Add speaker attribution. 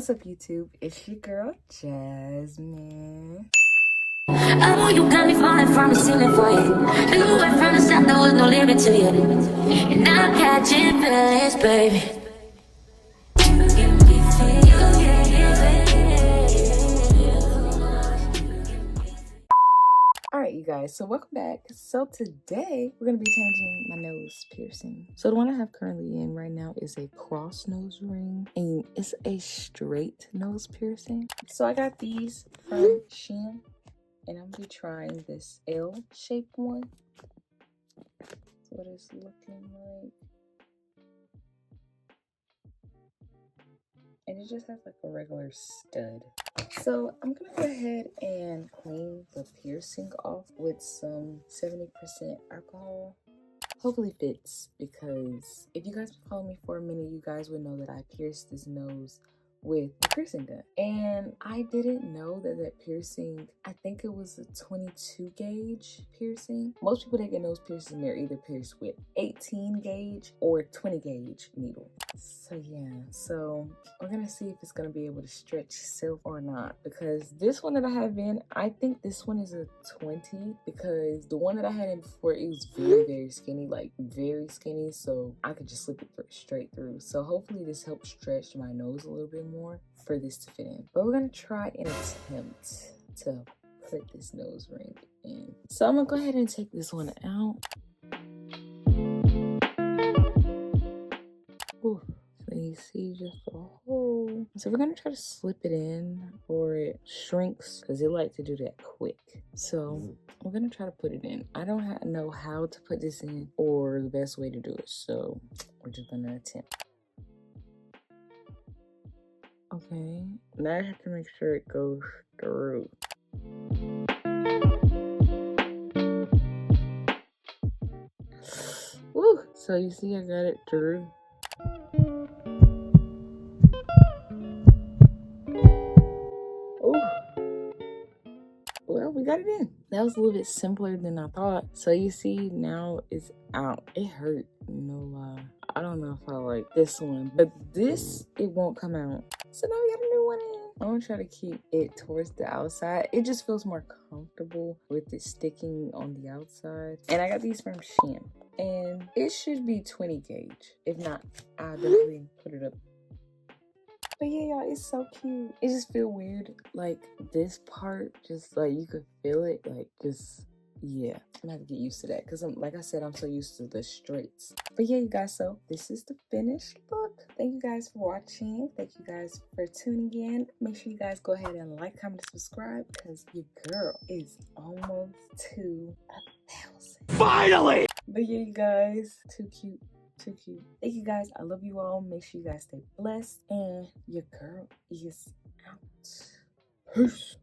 Speaker 1: What's up, YouTube? It's your girl, Jasmine.
Speaker 2: I know you got me falling from the ceiling for you. You went from the start, there was no limit to you. And I'm catching feelings, baby.
Speaker 1: Alright, you guys, so welcome back. So today, we're going to be changing my nose piercing. So the one I have currently in right now is a cross nose ring, and it's a straight nose piercing. So I got these from SHEIN, and I'm going to be trying this L-shaped one. That's what it's looking like. And it just has like a regular stud. So I'm gonna go ahead and clean the piercing off with some 70% alcohol. Hopefully fits, because if you guys been following me for a minute, you guys would know that I pierced this nose with a piercing gun. And I didn't know that that piercing, I think it was a 22 gauge piercing. Most people that get nose piercing, they're either pierced with 18 gauge or 20 gauge needle. So yeah, so we're gonna see if it's gonna be able to stretch silk or not, because this one that I have in, I think this one is a 20, because the one that I had in before, it was very skinny, like very skinny, so I could just slip it straight through. So hopefully this helps stretch my nose a little bit more for this to fit in. But we're gonna try and attempt to put this nose ring in. So I'm gonna go ahead and take this one out. Ooh, so you see just a hole. So we're gonna try to slip it in, or it shrinks, because they like to do that quick. So we're gonna try to put it in. I don't know how to put this in or the best way to do it, so we're just gonna attempt. Okay, now I have to make sure it goes through. Woo! So you see I got it through. Well, we got it in. That was a little bit simpler than I thought. So you see, now it's out. It hurt, no lie. I don't know if I like this one, but this, it won't come out. So now we got a new one in. I'm gonna try to keep it towards the outside. It just feels more comfortable with it sticking on the outside. And I got these from SHEIN, and it should be 20 gauge. If not, I'll definitely put it up. But yeah, y'all, it's so cute. It just feel weird, like this part, just like you could feel it, like just, yeah. I'm gonna have to get used to that, because like I said, I'm so used to the straights. But yeah, you guys, so this is the finished look. Thank you guys for watching. Thank you guys for tuning in. Make sure you guys go ahead and like, comment, and subscribe, because your girl is almost to 1,000. Finally! But yeah, you guys, too cute. Too cute. Thank you guys. I love you all. Make sure you guys stay blessed. And your girl is out. Peace.